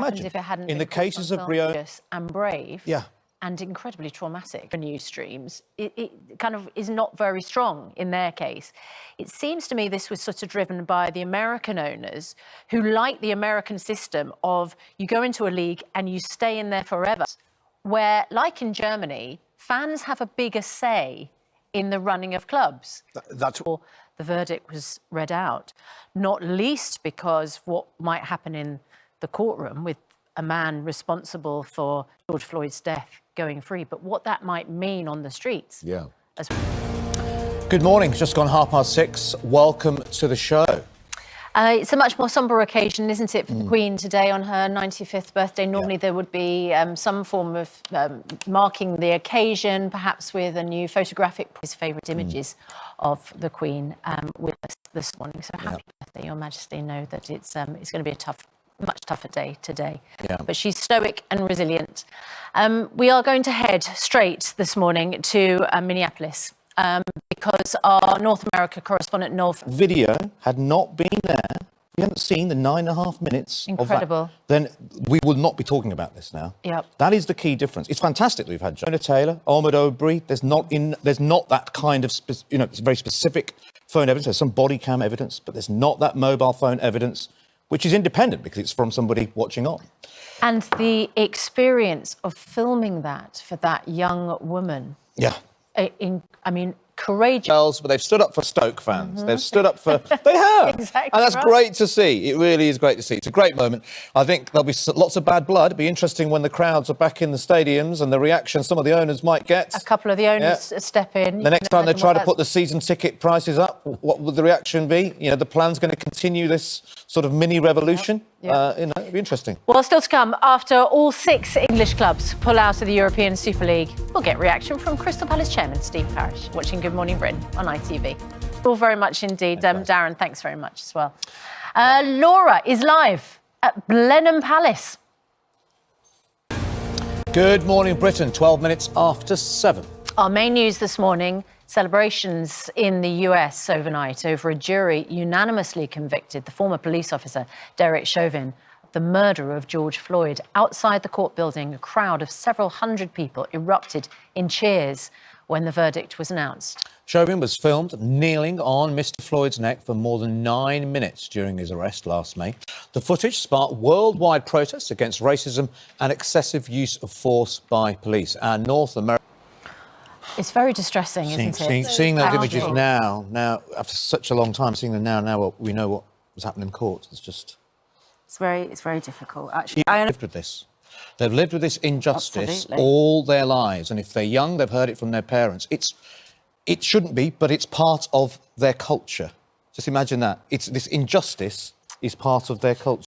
happened if it hadn't been in the cases of Breonna and Brave. Yeah. And incredibly traumatic for news streams. It kind of is not very strong in their case. It seems to me this was sort of driven by the American owners who like the American system of you go into a league and you stay in there forever, where, like in Germany, fans have a bigger say in the running of clubs. That's what the verdict was read out, not least because what might happen in the courtroom with a man responsible for George Floyd's death going free, but what that might mean on the streets. Yeah. As well. Good morning. It's just gone 6:30. Welcome to the show. It's a much more sombre occasion, isn't it, for the Queen today on her 95th birthday. Normally there would be some form of marking the occasion, perhaps with a new photographic, his favourite images of the Queen with us this morning. So happy birthday, Your Majesty. Know that it's going to be a much tougher day today. Yeah. But she's stoic and resilient. We are going to head straight this morning to Minneapolis because our North America correspondent Noel... Video had not been there. We haven't seen the 9.5 minutes. Incredible. Of that. Then we will not be talking about this now. Yep. That is the key difference. It's fantastic that we've had Jonah Taylor, Ahmaud Arbery. There's not that kind of it's very specific phone evidence. There's some body cam evidence, but there's not that mobile phone evidence, which is independent because it's from somebody watching on. And the experience of filming that for that young woman. Yeah. Courageous. But they've stood up for Stoke fans. They've stood up for... They have. Exactly. And that's great to see. It really is great to see. It's a great moment. I think there'll be lots of bad blood. It'll be interesting when the crowds are back in the stadiums and the reaction some of the owners might get. A couple of the owners step in. The next time they try to put the season ticket prices up, what would the reaction be? You know, the plan's going to continue this sort of mini revolution. Yep. It'll be interesting. Well, still to come. After all 6 English clubs pull out of the European Super League, we'll get reaction from Crystal Palace chairman Steve Parish, watching Good Morning Britain on ITV. All very much indeed. Darren, thanks very much as well. Laura is live at Blenheim Palace. Good morning, Britain. 12 minutes after 7. Our main news this morning, celebrations in the US overnight over a jury unanimously convicted the former police officer, Derek Chauvin, the murderer of George Floyd. Outside the court building, a crowd of several hundred people erupted in cheers when the verdict was announced. Chauvin was filmed kneeling on Mr. Floyd's neck for more than 9 minutes during his arrest last May. The footage sparked worldwide protests against racism and excessive use of force by police. And North America... It's very distressing, isn't it? Seeing those images now, after such a long time, seeing them now we know what was happening in court. It's just... It's very difficult, actually. They've lived with this. They've lived with this injustice all their lives. And if they're young, they've heard it from their parents. It shouldn't be, but it's part of their culture. Just imagine that. This injustice is part of their culture.